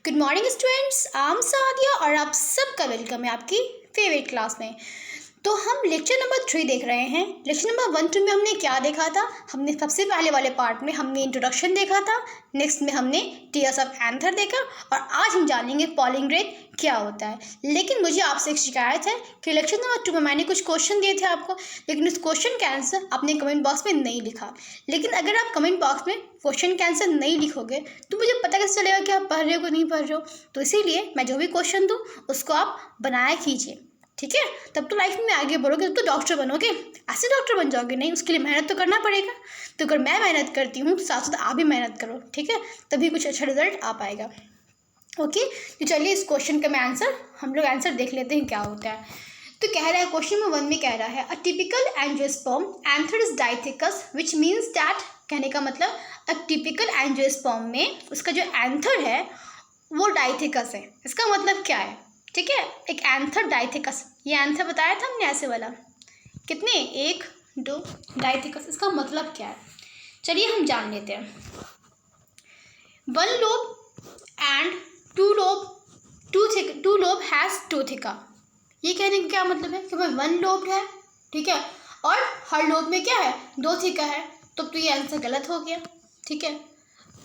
Good morning students, I am Sadia और आप सबका वेलकम है आपकी फेवरेट क्लास में। तो हम लेक्चर नंबर 3 देख रहे हैं। लेक्चर नंबर 1 2 में हमने क्या देखा था? हमने सबसे पहले वाले पार्ट में हमने इंट्रोडक्शन देखा था, नेक्स्ट में हमने टीयर्स ऑफ एंथर देखा और आज हम जानेंगे पॉलिंग ग्रेन क्या होता है। लेकिन मुझे आपसे एक शिकायत है कि लेक्चर नंबर 2 में मैंने कुछ क्वेश्चन दिए थे आपको, लेकिन उस क्वेश्चन का आंसर आपने कमेंट बॉक्स में नहीं लिखा। लेकिन अगर आप कमेंट बॉक्स में क्वेश्चन का आंसर नहीं लिखोगे तो मुझे पता कैसे चलेगा कि आप पढ़ रहे हो कि नहीं पढ़ रहे हो। तो इसीलिए मैं जो भी क्वेश्चन दूँ उसको आप बनाया कीजिए, ठीक है? तब तो लाइफ में आगे बढ़ोगे, तब तो डॉक्टर बनोगे। ऐसे डॉक्टर बन जाओगे नहीं, उसके लिए मेहनत तो करना पड़ेगा। तो अगर मैं मेहनत करती हूँ तो साथ साथ आप भी मेहनत करो, ठीक है? तभी कुछ अच्छा रिजल्ट आ पाएगा। ओके, तो चलिए इस क्वेश्चन का मैं हम लोग आंसर देख लेते हैं क्या होता है। तो कह रहा है, क्वेश्चन नंबर 1 में कह रहा है, a typical angiosperm anther is डाइथिकस which means that. कहने का मतलब अ टिपिकल एंजियोस्पर्म में उसका जो एंथर है वो डाइथिकस है। इसका मतलब क्या है? ठीक है, एक एंथर डाइथिकस, ये एंथर बताया था हमने ऐसे वाला, कितने 1 2 डाइथिकस, इसका मतलब क्या है चलिए हम जान लेते हैं। 1 लोब एंड 2 लोब हैज़ 2 थिका। ये कहने का क्या मतलब है कि भाई 1 लोब है, ठीक है, और हर लोब में क्या है 2 थिका है, तो ये आंसर गलत हो गया, ठीक है।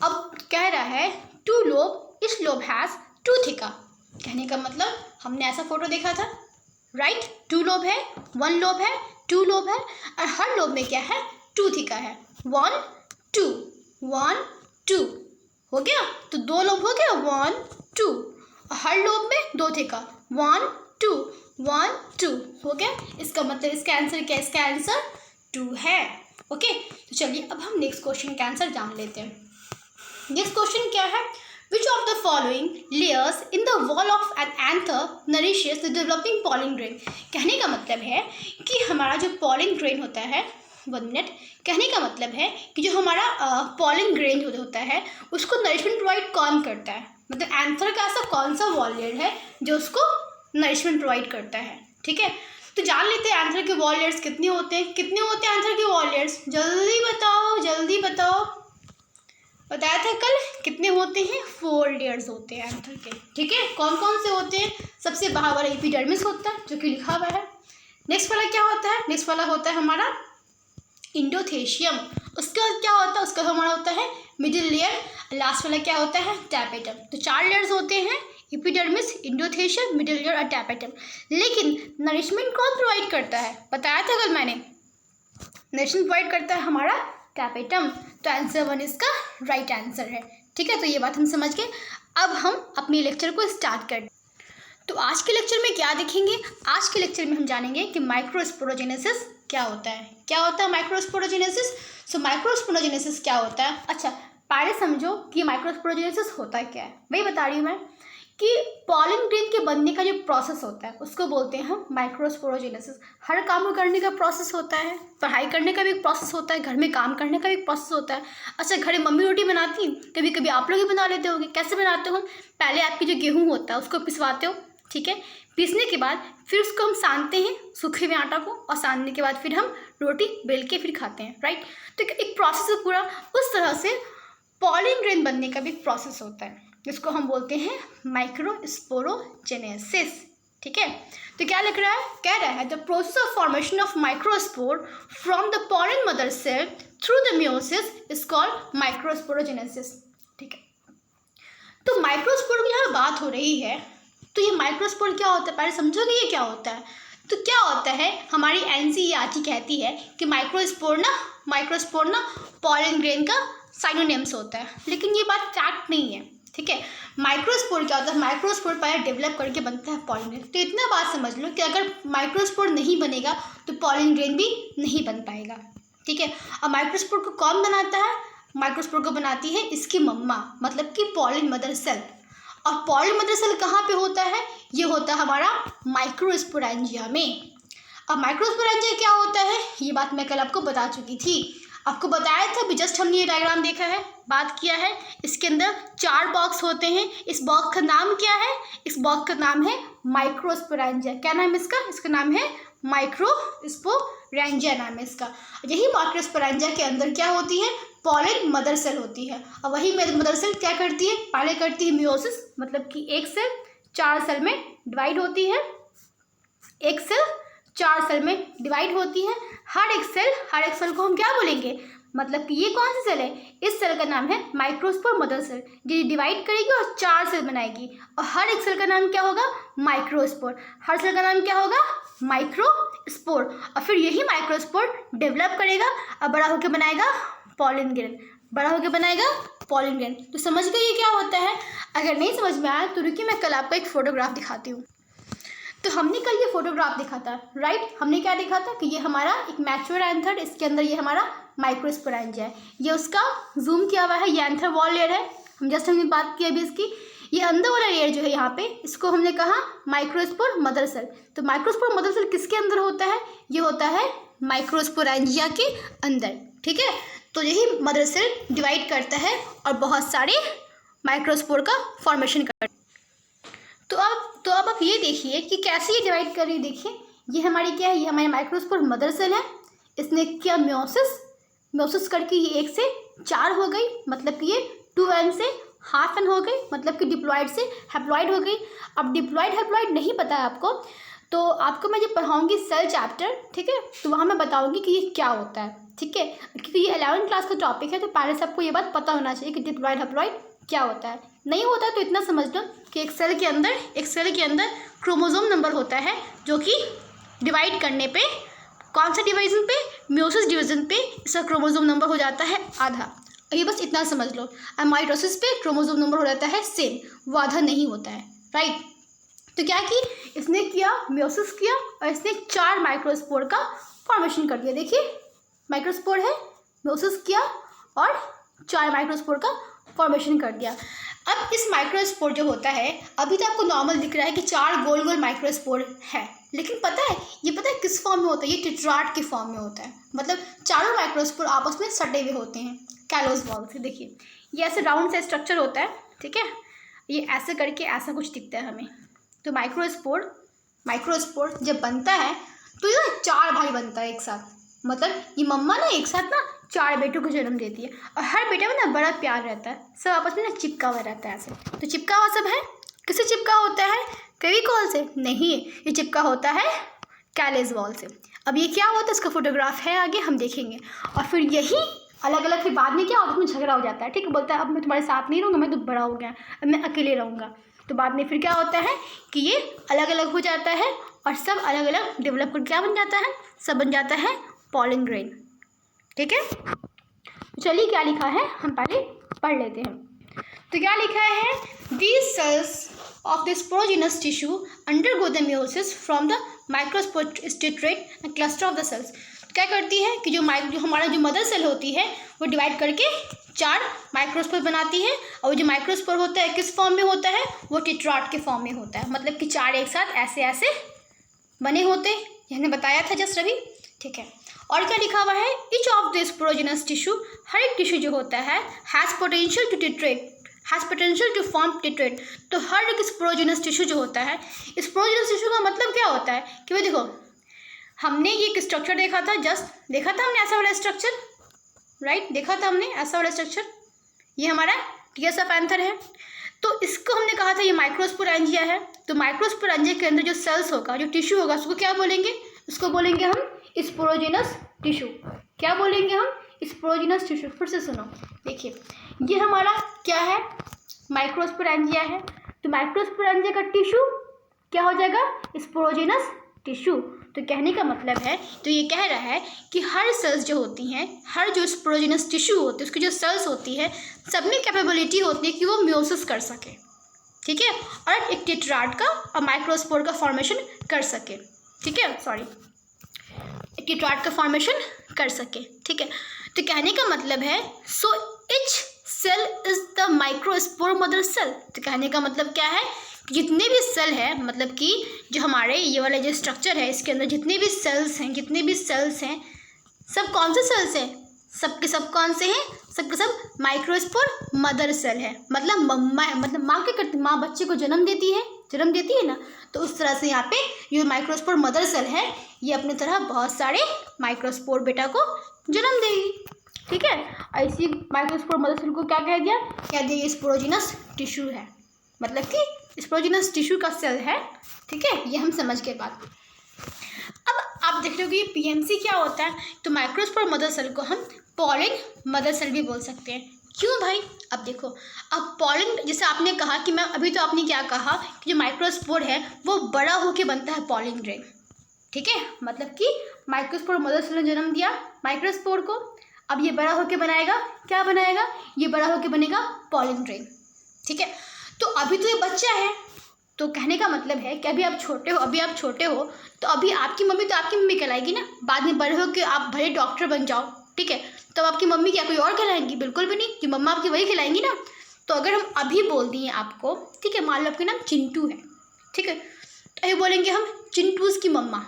अब कह रहा है 2 लोब, इस लोब हैज़ 2 थिका। कहने का मतलब हमने ऐसा फोटो देखा था, राइट? 2 लोब है, 1 लोब है, 2 लोब है और हर लोब में क्या है 2 थिका है। 1 2 1 2 हो गया, तो 2 लोब हो गया 1 2, हर लोब में 2 थिका 1 2 1 2 हो गया। इसका मतलब इसका आंसर क्या है? इसका आंसर 2 है। ओके, तो चलिए अब हम नेक्स्ट क्वेश्चन का आंसर जान लेते हैं। नेक्स्ट क्वेश्चन क्या है? Which of the following layers in the wall of an anther nourishes the developing pollen grain? कहने का मतलब है कि हमारा जो pollen grain होता है, 1 मिनट, कहने का मतलब है कि जो हमारा pollen grain होता है उसको नरिशमेंट प्रोवाइड कौन करता है? मतलब एंथर का ऐसा कौन सा वॉल लेयर है जो उसको नरिशमेंट प्रोवाइड करता है, ठीक है? तो जान लेते हैं एंथर के वॉल लेयर्स कितने होते हैं। कितने होते हैं एंथर के वॉल लेयर्स? जल्दी बताओ, जल्दी बताओ। बताया था कल, कितने होते हैं? 4 लेयर्स होते हैं एंथर के, ठीक है। कौन कौन से होते हैं? सबसे बाहर वाला एपिडर्मिस होता है जो कि लिखा हुआ है। नेक्स्ट वाला क्या होता है? नेक्स्ट वाला होता है हमारा इंडोथेशियम। उसके बाद क्या होता है? उसका हमारा होता है मिडिल लेयर। लास्ट वाला क्या होता है? टैपेटम। तो 4 लेयर्स होते हैं, एपिडर्मिस, इंडोथेशियम, मिडिल लेयर और टैपेटम। लेकिन नरिशमेंट कौन प्रोवाइड करता है? बताया था कल मैंने, नरिशमेंट प्रोवाइड करता है हमारा टैपेटम। तो आंसर 1 इसका राइट आंसर है, ठीक है। तो ये बात हम समझ गए। अब हम अपने लेक्चर को स्टार्ट करते हैं। तो आज के लेक्चर में क्या देखेंगे? आज के लेक्चर में हम जानेंगे कि माइक्रोस्पोरोजेनेसिस क्या होता है। क्या होता है माइक्रोस्पोरोजेनेसिस? सो माइक्रोस्पोरोजेनेसिस क्या होता है? अच्छा, पहले समझो कि माइक्रोस्पोरोजेनेसिस होता क्या है। वही बता रही हूँ मैं कि पॉलन ग्रेन के बनने का जो प्रोसेस होता है उसको बोलते हैं हम माइक्रोस्पोरोजेनेसिस। हर काम को करने का प्रोसेस होता है, पढ़ाई करने का भी एक प्रोसेस होता है, घर में काम करने का भी एक प्रोसेस होता है। अच्छा, घर में मम्मी रोटी बनाती, कभी कभी आप लोग ही बना लेते होंगे। कैसे बनाते हो? पहले आपकी जो गेहूँ होता है उसको पिसवाते हो, ठीक है। पीसने के बाद फिर उसको हम सानते हैं सूखे हुए आटा को, और सानने के बाद फिर हम रोटी बेल के फिर खाते हैं, राइट? तो एक प्रोसेस है पूरा। उस तरह से पॉलन ग्रेन बनने का भी एक प्रोसेस होता है जिसको हम बोलते हैं माइक्रोस्पोरोजेनेसिस, ठीक है। तो क्या लिख रहा है? कह रहा है the process of formation of microspore from the pollen mother cell through the meiosis is called microsporogenesis, ठीक है। तो माइक्रोस्पोर की यहाँ बात हो रही है, तो ये माइक्रोस्पोर क्या होता है पहले समझोगे ये क्या होता है। तो क्या होता है, हमारी एनसीईआरटी कहती है कि माइक्रोस्पोर ना पॉलन ग्रेन का साइनोनिम्स होता है, लेकिन ये बात फैक्ट नहीं है, ठीक है। माइक्रोस्पोर क्या होता है? माइक्रोस्पोर पहले डेवलप करके बनता है पॉलन ग्रेन। तो इतना बात समझ लो कि अगर माइक्रोस्पोर नहीं बनेगा तो पॉलन ग्रेन भी नहीं बन पाएगा, ठीक है। और माइक्रोस्पोर को कौन बनाता है? माइक्रोस्पोर को बनाती है इसकी मम्मा, मतलब कि पॉलन मदर सेल। और पॉलन मदर सेल कहाँ पे होता है? ये होता है हमारा माइक्रोस्पोरेंजिया में। अब माइक्रोस्पोरेंजिया क्या होता है ये बात मैं कल आपको बता चुकी थी, आपको बताया था भी, जस्ट हमने ये डायग्राम देखा है, बात किया है। इसके अंदर 4 बॉक्स होते हैं। इस बॉक्स का नाम क्या है? इस बॉक्स का नाम है माइक्रोस्पोरेंजिया। क्या नाम है इसका? इसका नाम है माइक्रोस्पोरेंजिया नाम है इसका। यही माइक्रोस्पोरेंजिया के अंदर क्या होती है? पॉलिन मदर सेल होती है। और वही मदर सेल क्या करती है, पहले करती है मियोसिस, मतलब कि एक सेल 4 सेल में डिवाइड होती है, एक सेल 4 सेल में डिवाइड होती है। हर एक सेल को हम क्या बोलेंगे, मतलब कि ये कौन सी सेल है, इस सेल का नाम है माइक्रोस्पोर मदर सेल। ये डिवाइड करेगी और 4 सेल बनाएगी, और हर एक सेल का नाम क्या होगा, माइक्रोस्पोर। हर सेल का नाम क्या होगा, माइक्रोस्पोर। और फिर यही माइक्रोस्पोर डेवलप करेगा और बड़ा होकर बनाएगा पॉलिन ग्रेन, बड़ा होकर बनाएगा पॉलिन ग्रेन। तो समझ गए ये क्या होता है। अगर नहीं समझ में आया तो रुकिए मैं कल आपको एक फोटोग्राफ दिखाती हूँ। तो हमने कल ये फोटोग्राफ देखा था, राइट। हमने क्या देखा था कि ये हमारा एक मैच्योर एंथर, इसके अंदर ये हमारा माइक्रोस्पोरेंजिया है, ये उसका जूम किया हुआ है, ये एंथर वॉल लेयर है। हमने बात की अभी इसकी, ये अंदर वाला लेयर जो है यहाँ पे, इसको हमने कहा माइक्रोस्पोर मदर सेल। तो माइक्रोस्पोर मदर सेल किसके अंदर होता है, ये होता है माइक्रोस्पोरेंजिया के अंदर, ठीक है। तो यही मदर सेल डिवाइड करता है और बहुत सारे माइक्रोस्पोर का फॉर्मेशन करता है। तो अब आप ये देखिए कि कैसे ये डिवाइड कर रही है। देखिए ये हमारी क्या है, ये हमारी माइक्रोस्पोर मदर सेल है। इसने क्या म्योसिस करके ये 1 से 4 हो गई, मतलब कि ये 2n से ½ n हो गई, मतलब कि डिप्लॉइड से हैप्लॉइड हो गई। अब डिप्लॉइड हैप्लॉइड नहीं पता है आपको, तो आपको मैं जब पढ़ाऊँगी सेल चैप्टर, ठीक है, तो वहाँ मैं बताऊँगी कि ये क्या होता है, ठीक है। क्योंकि ये 11th क्लास का टॉपिक है, तो पहले से आपको ये बात पता होना चाहिए कि डिप्लॉइड हैप्लॉइड क्या होता है। नहीं होता है तो इतना समझ लो कि एक सेल के अंदर क्रोमोसोम नंबर होता है, जो कि डिवाइड करने पे, कौन सा डिवीजन पे, मियोसिस डिवीजन पे इसका क्रोमोसोम नंबर हो जाता है आधा। ये बस इतना समझ लो। और माइटोसिस पे क्रोमोसोम नंबर हो जाता है सेम, वो आधा नहीं होता है, राइट। तो क्या कि इसने किया, मियोसिस किया और इसने 4 माइक्रोस्पोर का फॉर्मेशन कर दिया। देखिए माइक्रोस्पोर है, मियोसिस किया और 4 माइक्रोस्पोर का फॉर्मेशन कर दिया। अब इस माइक्रोस्पोर जो होता है, अभी तो आपको नॉर्मल दिख रहा है कि 4 गोल गोल माइक्रोस्पोर है, लेकिन पता है किस फॉर्म में होता है, ये टेट्राड के फॉर्म में होता है। मतलब चारों माइक्रोस्पोर आपस में सटे हुए होते हैं कैलोस वॉल से। देखिए ये ऐसे राउंड से स्ट्रक्चर होता है, ठीक है, ये ऐसे करके ऐसा कुछ दिखता है हमें। तो माइक्रोस्पोर जब बनता है तो ये 4 भाई बनता है एक साथ, मतलब ये मम्मा ना एक साथ ना 4 बेटों को जन्म देती है, और हर बेटे में ना बड़ा प्यार रहता है, सब आपस में ना चिपका हुआ रहता है ऐसे। तो चिपका हुआ सब है, किससे चिपका होता है, फेविकॉल से नहीं, ये चिपका होता है कैलेस वॉल से। अब ये क्या होता है, इसका फोटोग्राफ है आगे हम देखेंगे। और फिर यही अलग अलग, फिर बाद में क्या होता है, उसमें झगड़ा हो जाता है, ठीक है, बोलता है अब मैं तुम्हारे साथ नहीं रहूँगा, मैं तो बड़ा हो गया, अब मैं अकेले रहूँगा। तो बाद में फिर क्या होता है कि ये अलग अलग हो जाता है और सब अलग अलग डेवलप कर क्या बन जाता है, सब बन जाता है पॉलिन ग्रेन, ठीक है। चलिए क्या लिखा है हम पहले पढ़ लेते हैं। तो क्या लिखा है, these cells of the sporogenous tissue undergo the meiosis from the microsporangium and cluster of the cells. क्या करती है कि जो हमारा जो मदर सेल होती है वो डिवाइड करके 4 माइक्रोस्पोर बनाती है, और जो माइक्रोस्पोर होता है किस फॉर्म में होता है, वो टेट्राड के फॉर्म में होता है, मतलब कि 4 एक साथ ऐसे ऐसे बने होते हैं, हमने बताया था जस्ट अभी, ठीक है। और क्या लिखा हुआ है, each of the sporogenous tissue, हर एक टिश्यू जो होता है has potential to tetrad, has potential to form tetrad. तो हर एक स्पोरोजिनस टिश्यू जो होता है, स्पोरोजिनस टिश्यू का मतलब क्या होता है कि भाई देखो, हमने ये एक स्ट्रक्चर देखा था, जस्ट देखा था हमने ऐसा वाला स्ट्रक्चर, राइट, देखा था हमने ऐसा वाला स्ट्रक्चर, ये हमारा टीएस ऑफ एंथर है। तो इसको हमने कहा था ये माइक्रोस्पोरेंजिया है। तो माइक्रोस्पोरेंजिया के अंदर जो सेल्स होगा, जो टिश्यू होगा, उसको क्या बोलेंगे, उसको बोलेंगे हम स्पोरोजिनस टिश्यू। क्या बोलेंगे हम, स्पोरोजिनस टिश्यू। फिर से सुनो, देखिए ये हमारा क्या है, माइक्रोस्पोरेंजिया है। तो माइक्रोस्पोरेंजिया का टिश्यू क्या हो जाएगा, स्पोरोजिनस टिश्यू। तो कहने का मतलब है, तो ये कह रहा है कि हर सेल्स जो होती हैं, हर जो स्पोरोजिनस टिश्यू होती है, उसकी जो सेल्स होती है, सब में कैपेबिलिटी होती है कि वो मियोसिस कर सके, ठीक है, और एक टेट्राड का और माइक्रोस्पोर का फॉर्मेशन कर सके, ठीक है, सॉरी, टेट्राड का फॉर्मेशन कर सके, ठीक है। तो कहने का मतलब है, so each cell is the microspore mother cell. तो कहने का मतलब क्या है, जितने भी सेल है, मतलब कि जो हमारे ये वाला जो स्ट्रक्चर है, इसके अंदर जितने भी सेल्स हैं, सब कौन से सेल्स हैं, सबके सब कौन से हैं, सबके सब माइक्रोस्पोर मदर सेल है। मतलब माँ क्या करती, माँ बच्चे को जन्म देती है ना, तो उस तरह से यहाँ पे ये माइक्रोस्पोर मदर सेल है, ये अपनी तरह बहुत सारे माइक्रोस्पोर बेटा को जन्म देगी, ठीक है। ऐसी माइक्रोस्पोर मदर सेल को क्या कह दिया, ये स्पोरोजिनस टिश्यू है, मतलब कि स्पोरोजिनस टिश्यू का सेल है। ठीक है, ये हम समझ के बाद अब आप देख रहे हो कि पीएमसी क्या होता है। तो माइक्रोस्पोर मदर सेल को हम पॉलिन मदर सेल भी बोल सकते हैं। क्यों भाई, अब देखो, अब पॉलिन, जैसे आपने कहा कि मैं अभी तो आपने क्या कहा कि जो माइक्रोस्पोर है वो बड़ा होके बनता है पॉलिन ग्रेन। ठीक है, मतलब कि माइक्रोस्पोर मदर सेल ने जन्म दिया माइक्रोस्पोर को, अब ये बड़ा होके बनाएगा, क्या बनाएगा, ये बड़ा होके बनेगा पॉलिन ग्रेन। ठीक है, तो अभी तो ये बच्चा है, तो कहने का मतलब है कि अभी आप छोटे हो, तो अभी आपकी मम्मी तो आपकी मम्मी कहलाएगी ना। बाद में बड़े हो के आप भले डॉक्टर बन जाओ, ठीक है, तो अब आपकी मम्मी क्या कोई और कहलाएंगी, बिल्कुल भी नहीं, कि मम्मा आपकी वही खिलाएंगी ना। तो अगर हम अभी बोल दिए आपको, ठीक है, मान लो आपका नाम चिंटू है, ठीक है, तो अभी बोलेंगे हम चिंटूज़ की मम्मा,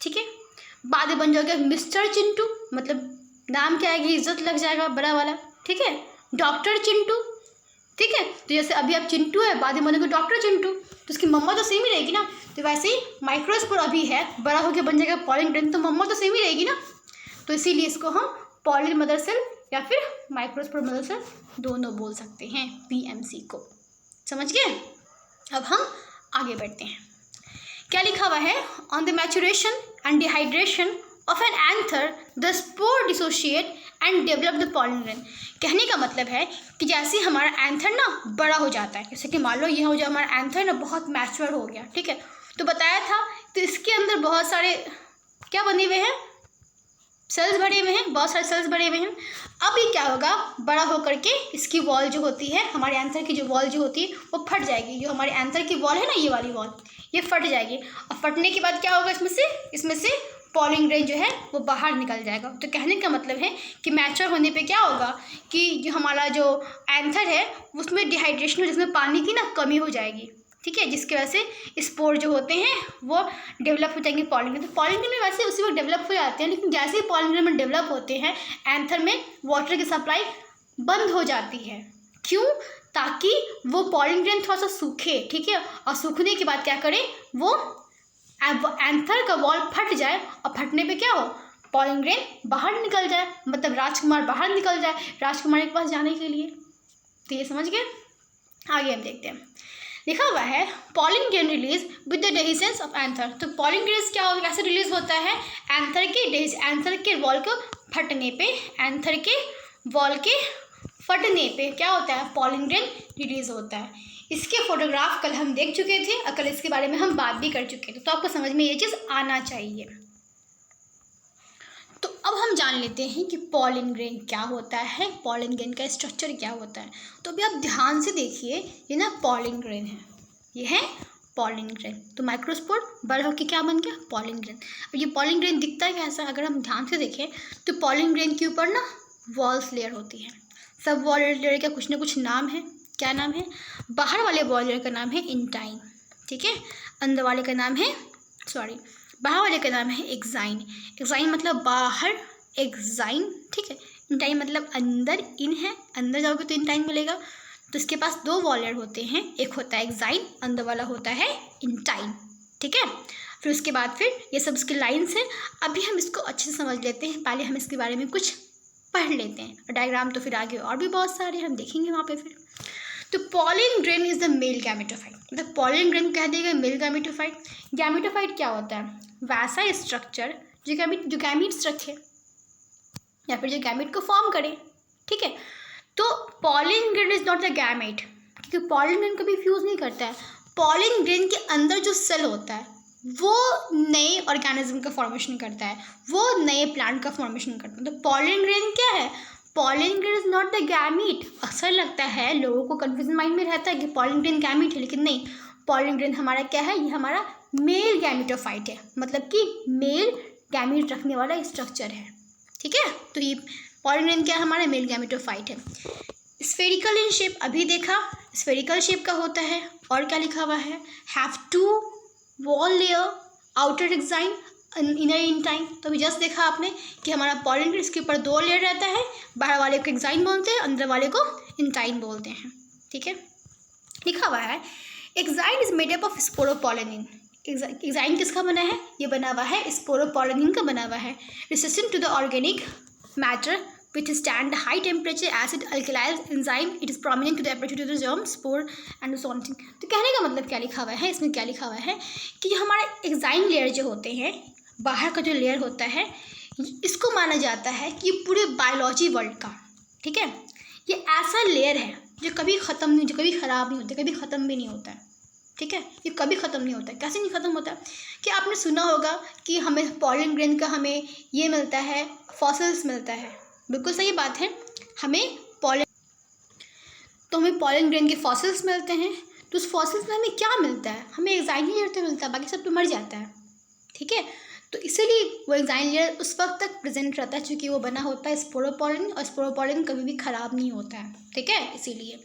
ठीक है, बाद में बन जाओगे मिस्टर चिंटू, मतलब नाम क्या आएगी, इज्जत लग जाएगा बड़ा वाला, ठीक है, डॉक्टर चिंटू। ठीक है, तो जैसे अभी आप चिंटू है, बाद में बनेगा डॉक्टर चिंटू, तो उसकी मम्मा तो सेम ही रहेगी ना। तो वैसे ही माइक्रोस्पोर अभी है, बड़ा होकर बन जाएगा पॉलिन ग्रेन, तो मम्मा तो सेम ही रहेगी ना। तो इसीलिए इसको हम पॉलिन मदर सेल या फिर माइक्रोस्पोर मदर सेल दोनों बोल सकते हैं, पीएमसी को। समझ गए। अब हम आगे बढ़ते हैं। क्या लिखा हुआ है, on the maturation and dehydration of an anther the spore dissociate and develop the pollen grain. कहने का मतलब है कि जैसे हमारा एंथर ना बड़ा हो जाता है, जैसे कि मान लो ये हो जो हमारा एंथर ना बहुत मैच्योर हो गया, ठीक है, तो बताया था, तो इसके अंदर बहुत सारे क्या बने हुए हैं, सेल्स भरे हुए हैं, बहुत सारे सेल्स भरे हुए हैं। अब ये क्या होगा, बड़ा होकर के इसकी वॉल जो होती है, हमारे एंथर की जो वॉल जो होती है वो फट जाएगी। जो हमारे एंथर की वॉल है ना, ये वाली वॉल, ये फट जाएगी, और फटने के बाद क्या होगा, इसमें से पॉलिन ग्रेन जो है वो बाहर निकल जाएगा। तो कहने का मतलब है कि मैच्योर होने पे क्या होगा कि जो हमारा जो एंथर है उसमें डिहाइड्रेशन हो, जिसमें पानी की ना कमी हो जाएगी, ठीक है, जिसकी वजह से स्पोर जो होते हैं वो डेवलप हो जाएंगे पॉलिन ग्रेन। तो पॉलिन ग्रेन में वैसे उसी वक्त डेवलप हो जाते हैं, लेकिन जैसे ही पॉलिन ग्रेन में डेवलप होते हैं, एंथर में वाटर की सप्लाई बंद हो जाती है। क्यों, ताकि वो पॉलिन ग्रेन थोड़ा सा सूखे, ठीक है, और सूखने के बाद क्या करे, वो एंथर का वॉल फट जाए, और फटने पे क्या हो, पॉलिन ग्रेन बाहर निकल जाए, मतलब राजकुमार बाहर निकल जाए राजकुमार के पास जाने के लिए। तो ये समझ गए। आगे हम देखते हैं, लिखा हुआ है pollen grain release with the dehiscence of anther. तो पॉलिन ग्रेन क्या होगा, कैसे रिलीज होता है, एंथर के वॉल को फटने पे, एंथर के वॉल के फटने पे क्या होता है, पॉलिन ग्रेन रिलीज होता है। इसके फोटोग्राफ कल हम देख चुके थे और कल इसके बारे में हम बात भी कर चुके थे, तो आपको समझ में ये चीज़ आना चाहिए। तो अब हम जान लेते हैं कि पॉलिन ग्रेन क्या होता है, पॉलिन ग्रेन का स्ट्रक्चर क्या होता है। तो अभी आप ध्यान से देखिए, ये ना पॉलिन ग्रेन है, ये है पॉलिन ग्रेन। तो माइक्रोस्पोर बड़ा होकर क्या बन गया, पॉलिन ग्रेन। अब ये पॉलिन ग्रेन दिखता है कैसा, अगर हम ध्यान से देखें तो पॉलिन ग्रेन के ऊपर ना वॉल्स लेयर होती है। सब वॉल लेयर का कुछ ना कुछ नाम है। क्या नाम है, बाहर वाले वॉल लेयर का नाम है इंटाइन, ठीक है, अंदर वाले का नाम है, बाहर वाले का नाम है एक्साइन। एक्साइन मतलब बाहर, एक्साइन, ठीक है, इंटाइन मतलब अंदर, इन है, अंदर जाओगे तो इंटाइन मिलेगा। तो इसके पास दो वॉल लेयर होते हैं, एक होता है एक्साइन, अंदर वाला होता है इंटाइन, ठीक है। फिर उसके बाद फिर ये सब इसके लाइन्स हैं। अभी हम इसको अच्छे से समझ लेते हैं, पहले हम इसके बारे में कुछ पढ़ लेते हैं, और डायग्राम तो फिर आगे और भी बहुत सारे हम देखेंगे वहाँ पे फिर। तो pollen grain is the male gametophyte, मतलब पॉलिन ग्रेन कह देगा मेल गैमेटोफाइट। गैमेटोफाइट क्या होता है, वैसा स्ट्रक्चर जो गैमीट्स रखे या फिर जो गैमेट को फॉर्म करे, ठीक है। तो pollen grain is not the gamete, क्योंकि पॉलिन ग्रेन कभी फ्यूज नहीं करता है। पॉलिन ग्रेन के अंदर जो सेल होता है वो नए ऑर्गेनिज्म का फॉर्मेशन करता है, वो नए प्लांट का फॉर्मेशन करता है। तो पॉलिन ग्रेन क्या है, pollen grain is not the gamete. अक्सर लगता है लोगों को कन्फ्यूजन माइंड में रहता है कि पॉलिन ग्रेन गैमीट है, लेकिन नहीं, पॉलिन ग्रेन हमारा क्या है, ये हमारा मेल गैमेटोफाइट है, मतलब कि मेल गैमीट रखने वाला स्ट्रक्चर है, ठीक है। तो ये पॉलिन ग्रेन क्या है, हमारा मेल गैमेटोफाइट है। स्फेरिकल इन शेप, अभी देखा स्फेरिकल शेप का होता है। और क्या लिखा हुआ है, have two wall layer, outer exine, inner intine. तो अभी जस्ट देखा आपने कि हमारा पॉलिन ग्रेन, इसके ऊपर दो लेयर रहता है, बाहर वाले को एक्साइन बोलते हैं, अंदर वाले को इंटाइन बोलते हैं, ठीक है। लिखा हुआ है exine is made up of sporopollenin. Exine किसका बना है, ये बना हुआ है स्पोरोपोलिनिन का बना हुआ है। Resistant to the organic matter withstand the high temperature acid alkylase enzyme. It is prominent to the aperture to the germ, spore and so on. तो कहने का मतलब क्या लिखा हुआ है इसमें, क्या लिखा हुआ है कि जो हमारे एग्जाइम लेयर जो होते हैं, बाहर का जो लेयर होता है, इसको माना जाता है कि पूरे बायोलॉजी वर्ल्ड का, ठीक है, ये ऐसा लेयर है जो कभी ख़त्म नहीं, जो कभी ख़राब नहीं होता, कभी ख़त्म भी नहीं होता है, ठीक है, ये कभी ख़त्म नहीं होता है। कैसे नहीं ख़त्म होता? कि आपने सुना होगा कि हमें पॉलन ग्रेन का हमें ये मिलता है, फॉसिल्स मिलता है, बिल्कुल सही बात है, हमें पॉलन ग्रेन के फॉसिल्स मिलते हैं। तो उस फॉसिल्स में हमें क्या मिलता है? हमें एग्जाइम लेयर तो मिलता है, बाकी सब तो मर जाता है, ठीक है। तो इसीलिए वो एग्जाइम लेयर उस वक्त तक प्रेजेंट रहता है क्योंकि वो बना होता है स्पोरोपोलिन, और स्पोरोपोलिन कभी भी ख़राब नहीं होता है, ठीक है, इसीलिए।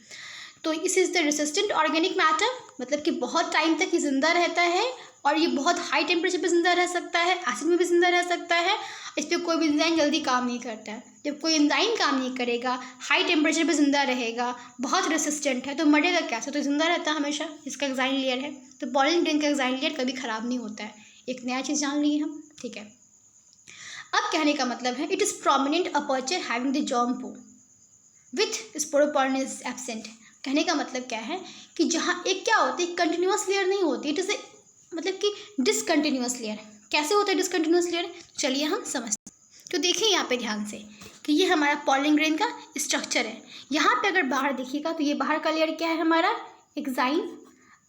तो इस is the resistant organic matter, मतलब कि बहुत टाइम तक ये ज़िंदा रहता है और ये बहुत हाई टेम्परेचर पे ज़िंदा रह सकता है, एसिड में भी ज़िंदा रह सकता है। इस पर कोई भी एंजाइम जल्दी काम नहीं करता है। जब कोई एंजाइम काम नहीं करेगा, हाई टेम्परेचर पे ज़िंदा रहेगा, बहुत रेसिस्टेंट है, तो मरेगा कैसे? तो ज़िंदा रहता है हमेशा, इसका एग्जाइम लेयर है। तो पॉलन ग्रेन का एग्जाइम लेयर कभी ख़राब नहीं होता है। एक नया चीज़ जान ली हम, ठीक है। अब कहने का मतलब है it is prominent aperture having the germ pore with sporopollenin is absent. कहने का मतलब क्या है कि जहाँ एक क्या होती है, कंटिन्यूस लेयर नहीं होती, इट इज़ मतलब कि डिसकंटिन्यूस लेयर। कैसे होता है डिसकंटिन्यूस लेयर? चलिए हम समझते हैं। तो देखिए यहाँ पे ध्यान से कि ये हमारा पॉलन ग्रेन का स्ट्रक्चर है। यहाँ पे अगर बाहर देखिएगा तो ये बाहर का लेयर क्या है हमारा, एग्जाइम,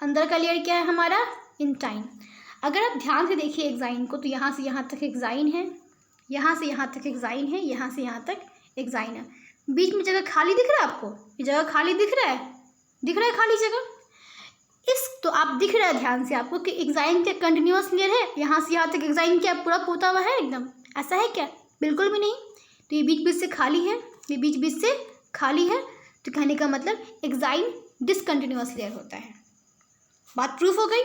अंदर का लेयर क्या है हमारा, इंटाइन। अगर आप ध्यान से देखिए एग्जाइम को, तो यहाँ से यहाँ तक एग्जाइन है, यहाँ से यहाँ तक एग्जाइन है, यहाँ से यहाँ तक एग्जाइन है। बीच में जगह खाली दिख रहा है आपको? ये जगह खाली दिख रहा है, दिख रहा है खाली जगह? तो आप दिख रहा है ध्यान से आपको कि एग्जाइम क्या कंटिन्यूस लेयर है, यहाँ से यहाँ तक एग्जाइम क्या पूरा पोता हुआ है एकदम? ऐसा है क्या? बिल्कुल भी नहीं। तो ये बीच बीच से खाली है, ये बीच बीच से खाली है। तो कहने का मतलब एग्जाइम डिसकंटिन्यूस लेयर होता है। बात प्रूफ हो गई।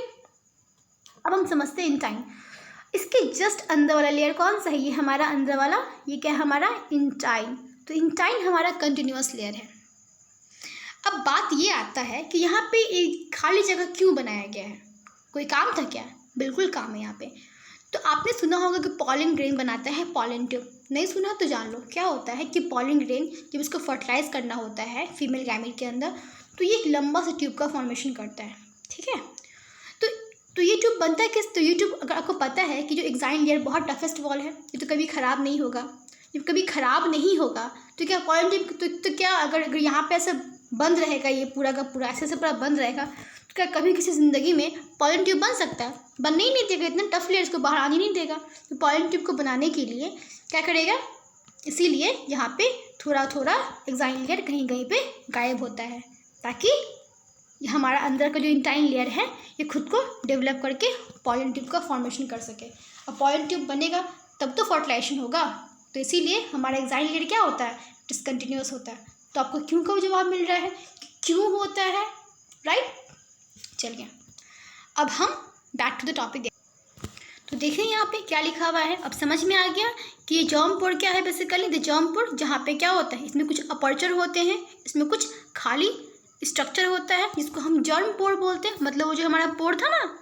अब हम समझते हैं इंटाइन। इसके जस्ट अंदर वाला लेयर कौन सा है? ये हमारा अंदर वाला, ये क्या है हमारा, इंटाइन। तो इंटाइन हमारा कंटिन्यूस लेयर है। अब बात ये आता है कि यहाँ पे एक खाली जगह क्यों बनाया गया है? कोई काम था क्या? बिल्कुल काम है यहाँ पे। तो आपने सुना होगा कि पॉलन ग्रेन बनाता है पॉलन ट्यूब। नहीं सुना तो जान लो। क्या होता है कि पॉलन ग्रेन जब इसको फर्टिलाइज करना होता है फीमेल गैमेट के अंदर, तो ये एक लंबा सा ट्यूब का फॉर्मेशन करता है, ठीक है। तो ये ट्यूब बनता है किस? तो ये ट्यूब, अगर आपको पता है कि जो एग्जाइम लेयर बहुत टफेस्ट वॉल है, ये तो कभी ख़राब नहीं होगा। जब कभी ख़राब नहीं होगा तो क्या पॉलन ट्यूब, तो क्या अगर यहाँ पे ऐसा बंद रहेगा, ये पूरा का पूरा ऐसे पूरा बंद रहेगा, तो क्या कभी किसी ज़िंदगी में पॉलन ट्यूब बन सकता है? बनने ही नहीं देगा, इतना टफ लेयर इसको बाहर आने नहीं देगा। तो पॉलन ट्यूब को बनाने के लिए क्या करेगा? इसीलिए यहाँ पे थोड़ा थोड़ा एग्जाइम लेयर कहीं कहीं पे गायब होता है, ताकि हमारा अंदर का जो इंटाइन लेयर है ये खुद को डेवलप करके पॉलन ट्यूब का फॉर्मेशन कर सके। अब पॉलन ट्यूब बनेगा तब तो फर्टिलाइजेशन होगा। तो इसीलिए हमारा एग्जाइम लेयर क्या होता है? डिसकंटिन्यूस होता है। तो आपको क्यों का जवाब मिल रहा है कि क्यों होता है, राइट। चलिए अब हम बैक टू द टॉपिक। तो देखिए यहाँ पे क्या लिखा हुआ है। अब समझ में आ गया कि ये जर्म पोर क्या है। बेसिकली द जर्म पोर, जहाँ पे क्या होता है, इसमें कुछ अपर्चर होते हैं, इसमें कुछ खाली स्ट्रक्चर होता है जिसको हम जर्म पोर बोलते हैं। मतलब वो जो हमारा पोर था ना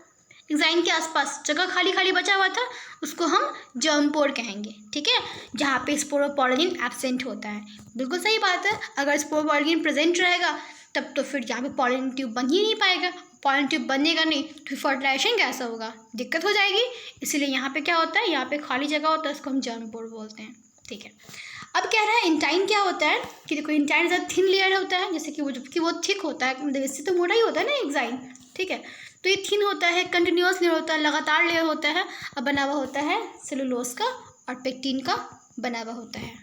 एग्जाइम के आसपास, जगह खाली खाली बचा हुआ था, उसको हम जर्म पोर कहेंगे, ठीक है, जहाँ पे स्पोरोपोलिन एब्सेंट होता है। बिल्कुल सही बात है। अगर स्पोरोपोलिन प्रेजेंट रहेगा तब तो फिर यहाँ पे पॉलन ट्यूब बन ही नहीं पाएगा। पॉलन ट्यूब बनेगा नहीं तो फर्टिलाइजेशन कैसा होगा? दिक्कत हो जाएगी। इसीलिए यहाँ पे क्या होता है, यहाँ पे खाली जगह होता है, उसको हम जर्म पोर बोलते हैं, ठीक है। अब कह रहा है इंटाइन क्या होता है कि देखो इंटाइन ज़्यादा थिन लेयर होता है, जैसे कि वो जबकि वो थिक होता है, मतलब इससे तो मोटा ही होता है ना एग्जाइम, ठीक है। तो ये थिन होता है, कंटिन्यूस लेयर होता है, लगातार लेयर होता है, और बना हुआ होता है सेलुलोज का और पेक्टिन का बना हुआ होता है।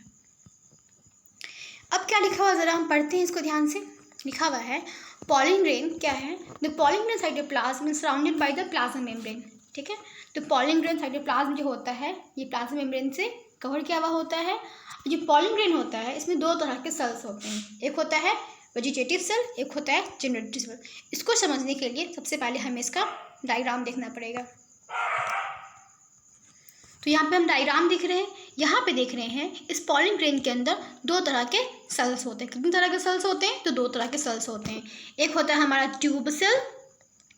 अब क्या लिखा हुआ ज़रा हम पढ़ते हैं इसको ध्यान से। लिखा हुआ है पॉलन ग्रेन क्या है, the pollen grain cytoplasm is surrounded by the plasma membrane, ठीक है। तो पॉलन ग्रेन साइटोप्लाज्म जो होता है ये प्लाज्मा मेम्ब्रेन से कवर किया हुआ होता है। जो पॉलन ग्रेन होता है इसमें दो तरह के सेल्स होते हैं, एक होता है वेजिटेटिव सेल, एक होता है जनरेटिव सेल। इसको समझने के लिए सबसे पहले हमें इसका डायग्राम देखना पड़ेगा। तो यहाँ पे हम डायग्राम देख रहे हैं, यहाँ पे देख रहे हैं इस पॉलन ग्रेन के अंदर दो तरह के सेल्स होते हैं। कितने तरह के सेल्स होते हैं? तो दो तरह के सेल्स होते हैं। एक होता है हमारा ट्यूब सेल,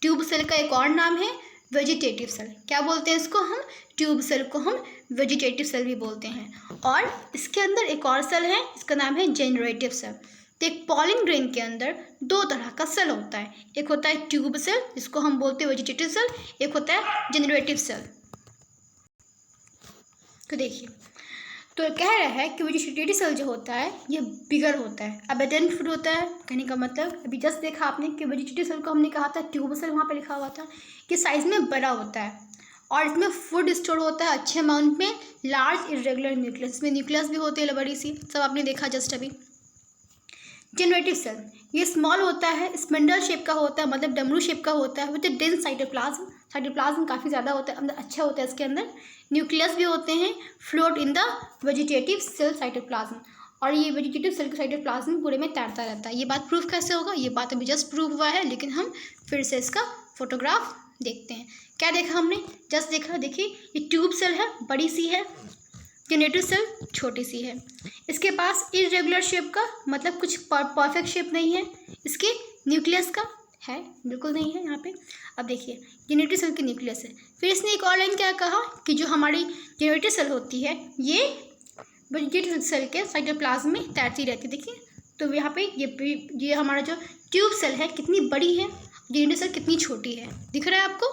ट्यूब सेल का एक और नाम है वेजिटेटिव सेल। क्या बोलते हैं इसको हम? ट्यूब सेल को हम वेजिटेटिव सेल भी बोलते हैं। और इसके अंदर एक और सेल है, इसका नाम है जनरेटिव सेल। तो एक पॉलिन ग्रेन के अंदर दो तरह का सेल होता है, एक होता है ट्यूब सेल जिसको हम बोलते हैं वेजिटेटिव सेल, एक होता है जनरेटिव सेल। तो देखिए, तो कह रहा है कि वेजिटेटिव सेल जो होता है ये बिगर होता है, अबेंडेंट फूड होता है। कहने का मतलब अभी जस्ट देखा आपने कि वेजिटेटिव सेल को हमने कहा था ट्यूब सेल, वहाँ पे लिखा हुआ था कि साइज में बड़ा होता है और इसमें फूड स्टोर होता है अच्छे अमाउंट में, लार्ज इरेगुलर न्यूक्लियस, इसमें न्यूक्लियस भी होती है बड़ी सी, सब आपने देखा जस्ट अभी। जनरेटिव सेल ये स्मॉल होता है, स्पिंडल शेप का होता है, मतलब डमरू शेप का होता है, विद डेंस साइटोप्लाज्म। साइटोप्लाज्म काफ़ी ज़्यादा होता है, अंदर अच्छा होता है, इसके अंदर न्यूक्लियस भी होते हैं, float in the vegetative cell cytoplasm. और ये वेजिटेटिव सेल का साइटोप्लाज्म पूरे में तैरता रहता है। ये बात प्रूफ कैसे होगा? ये बात अभी जस्ट प्रूफ हुआ है, लेकिन हम फिर से इसका फोटोग्राफ देखते हैं। क्या देखा हमने? जस्ट देखा, देखिए ये ट्यूब सेल है, बड़ी सी है, जनरेटिव सेल छोटी सी है। इसके पास इरेगुलर शेप का, मतलब कुछ परफेक्ट शेप नहीं है, इसके न्यूक्लियस का है, बिल्कुल नहीं है यहाँ पे। अब देखिए जनरेटिव सेल की न्यूक्लियस है। फिर इसने एक और लाइन क्या कहा कि जो हमारी जनरेटिव सेल होती है ये वेजिटेटिव सेल के साइटोप्लाज्म में तैरती रहती है। देखिए तो यहाँ पे ये हमारा जो ट्यूब सेल है कितनी बड़ी है, जनरेटिव सेल कितनी छोटी है, दिख रहा है आपको?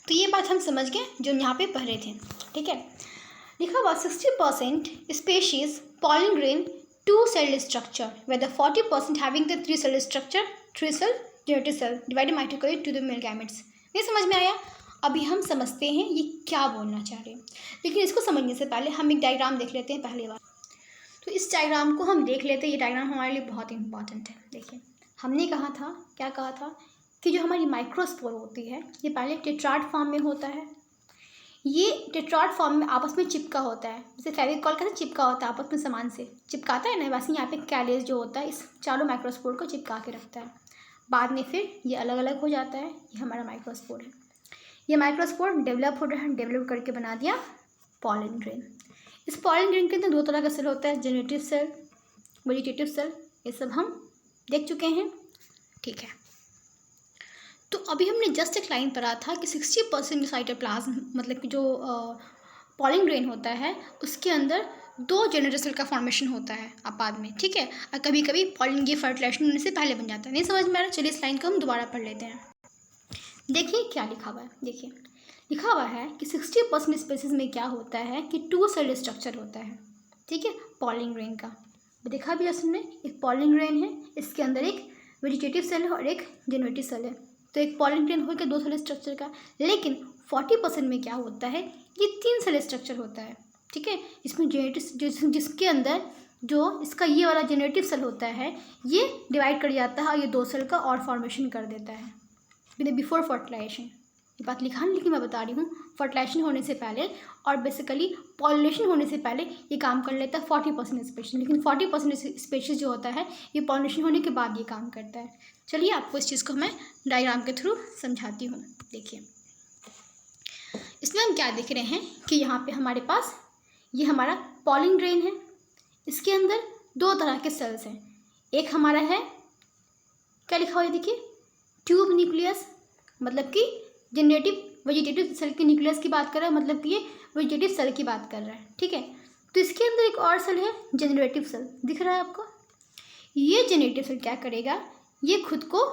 तो ये बात हम समझ गए जो हम यहाँ पे पढ़ रहे थे, ठीक है। लिखा हुआ 60% species pollen grain 2 cell structure, where the 40% having the 3 cell structure, 3 cell generative cell divided mitochondria to the male gametes। ये समझ में आया? अभी हम समझते हैं ये क्या बोलना चाह रहे हैं, लेकिन इसको समझने से पहले हम एक डायग्राम देख लेते हैं पहली बार। तो इस डायग्राम को हम देख लेते हैं, ये डायग्राम हमारे लिए बहुत इंपॉर्टेंट है। देखिए हमने कहा था, क्या कहा था कि जो हमारी माइक्रोस्पोर होती है ये पहले टेट्राड फॉर्म में होता है। ये टेट्राड फॉर्म में आपस में चिपका होता है, जैसे फेविकॉल का चिपका होता है आपस में सामान से चिपकाता है ना, वैसे यहाँ पे कैलेज जो होता है इस चारों माइक्रोस्पोर को चिपका के रखता है। बाद में फिर ये अलग अलग हो जाता है, ये हमारा माइक्रोस्पोर है। ये माइक्रोस्पोर डेवलप हो रहा है, डेवलप करके बना दिया पॉलिन ग्रेन। इस पॉलिन ग्रेन के अंदर दो तरह का सेल होता है, जनरेटिव सेल, वेजिटेटिव सेल, ये सब हम देख चुके हैं, ठीक है। तो अभी हमने जस्ट एक लाइन पढ़ा था कि 60% साइटोप्लाज्म, मतलब कि जो पॉलिन ग्रेन होता है उसके अंदर 2 जनरेटिव सेल का फॉर्मेशन होता है बाद में, ठीक है। और कभी कभी पॉलिन की फर्टिलाइजेशन होने से पहले बन जाता है। नहीं समझ में आ रहा? चलिए इस लाइन को हम दोबारा पढ़ लेते हैं। देखिए क्या लिखा हुआ है, देखिए लिखा हुआ है कि 60% स्पेसीज में क्या होता है कि 2 सेल स्ट्रक्चर होता है, ठीक है, पॉलिन ग्रेन का। देखा भी हमने, एक पॉलिन ग्रेन है, इसके अंदर एक वेजिटेटिव सेल है और एक जनरेटिव सेल है। तो एक पॉलिन ग्रेन हो गया 2 सेल स्ट्रक्चर का, लेकिन 40% में क्या होता है, ये 3 सेल स्ट्रक्चर होता है, ठीक है। इसमें जनरेटिव जिसके अंदर जो इसका ये वाला जनरेटिव सेल होता है ये डिवाइड कर जाता है और ये 2 सेल का और फॉर्मेशन कर देता है बिफोर फर्टिलाइजेशन। ये बात लिखा नहीं, लेकिन मैं बता रही हूँ फर्टिलाइजेशन होने से पहले और बेसिकली पॉलिनेशन होने से पहले ये काम कर लेता है 40% स्पेशीज, लेकिन 40% स्पेशीज जो होता है ये पॉलिनेशन होने के बाद ये काम करता है। चलिए आपको इस चीज़ को मैं डायग्राम के थ्रू समझाती हूँ। देखिए इसमें हम क्या देख रहे हैं कि यहाँ पे हमारे पास ये हमारा पॉलिन ग्रेन है, इसके अंदर 2 तरह के सेल्स हैं। एक हमारा है, क्या लिखा हुआ है देखिए, ट्यूब न्यूक्लियस, मतलब कि जनरेटिव वेजिटेटिव सेल के न्यूक्लियस की बात कर रहा है, मतलब कि ये वेजिटेटिव सेल की बात कर रहा है, ठीक है। तो इसके अंदर एक और सेल है जनरेटिव सेल, दिख रहा है आपको। ये जनरेटिव सेल क्या करेगा, ये खुद को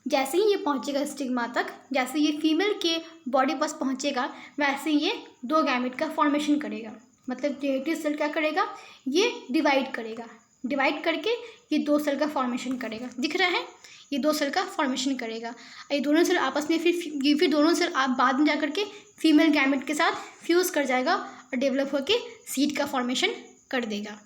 जैसे ही ये पहुंचेगा स्टिग्मा तक, जैसे ये फीमेल के बॉडी पास पहुंचेगा वैसे ये 2 गैमेट का फॉर्मेशन करेगा। मतलब जनरेटिव सेल क्या करेगा, ये डिवाइड करेगा, डिवाइड करके ये 2 सेल का फॉर्मेशन करेगा, दिख रहा है, ये 2 सेल का फॉर्मेशन करेगा। ये दोनों सेल आपस में फिर दोनों सेल आप बाद में जाकर के फीमेल गैमेट के साथ फ्यूज़ कर जाएगा और डेवलप होकर सीड का फॉर्मेशन कर देगा।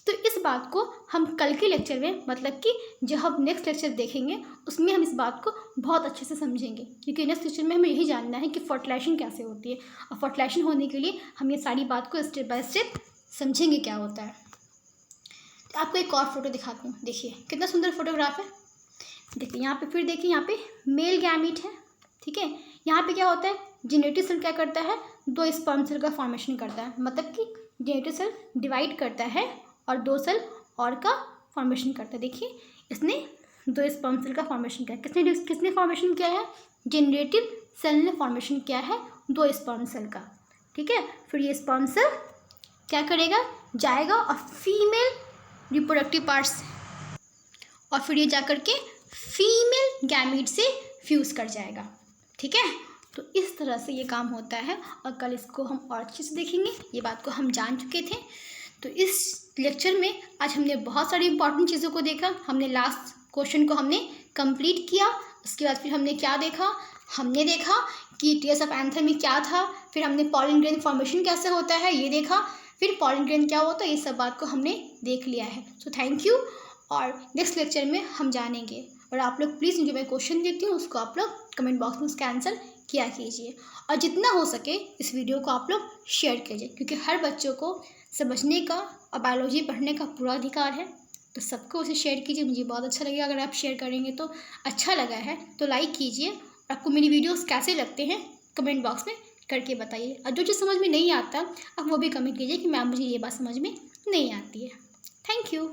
तो इस बात को हम कल के लेक्चर में, मतलब कि जो हम नेक्स्ट लेक्चर देखेंगे उसमें हम इस बात को बहुत अच्छे से समझेंगे, क्योंकि नेक्स्ट लेक्चर में हमें यही जानना है कि फर्टिलाइजेशन कैसे होती है और फर्टिलाइजेशन होने के लिए हम ये सारी बात को स्टेप बाय स्टेप समझेंगे क्या होता है। तो आपको एक और फोटो दिखाती हूँ, देखिए कितना सुंदर फोटोग्राफ है। देखिए यहाँ पे, फिर देखिए यहाँ पे मेल गैमीट है, ठीक है। यहाँ पे क्या होता है, जेनेटिक सेल क्या करता है, 2 स्पर्म सेल का फॉर्मेशन करता है, मतलब कि जेनेटिक सेल डिवाइड करता है और 2 सेल और का फॉर्मेशन करता है। देखिए इसने दो स्पर्म सेल का फॉर्मेशन किया है। किसने फॉर्मेशन किया है? जेनरेटिव सेल ने फॉर्मेशन किया है दो स्पर्म सेल का, ठीक है। फिर ये स्पर्म सेल क्या करेगा? जाएगा और फीमेल रिप्रोडक्टिव पार्ट्स, और फिर ये जाकर के फीमेल गैमीट से फ्यूज़ कर जाएगा, ठीक है। तो इस तरह से ये काम होता है, और कल इसको हम और अच्छे से देखेंगे। ये बात को हम जान चुके थे। तो इस लेक्चर में आज हमने बहुत सारी इंपॉर्टेंट चीज़ों को देखा। हमने लास्ट क्वेश्चन को हमने कंप्लीट किया। उसके बाद फिर हमने क्या देखा? हमने देखा कि टीयर्स ऑफ एंथर में क्या था। फिर हमने पॉलन ग्रेन फॉर्मेशन कैसे होता है ये देखा। फिर पॉलन ग्रेन क्या होता है, ये सब बात को हमने देख लिया है। सो थैंक यू, और नेक्स्ट लेक्चर में हम जानेंगे। और आप लोग प्लीज़ जो मैं क्वेश्चन देती हूँ उसको आप लोग कमेंट बॉक्स में उसका आंसर किया कीजिए, और जितना हो सके इस वीडियो को आप लोग शेयर कीजिए, क्योंकि हर बच्चों को समझने का और बायोलॉजी पढ़ने का पूरा अधिकार है। तो सबको उसे शेयर कीजिए। मुझे बहुत अच्छा लगेगा अगर आप शेयर करेंगे। तो अच्छा लगा है तो लाइक कीजिए, और आपको मेरी वीडियोस कैसे लगते हैं कमेंट बॉक्स में करके बताइए। और जो चीज़ समझ में नहीं आता आप वो भी कमेंट कीजिए कि मैम मुझे ये बात समझ में नहीं आती है। Thank you.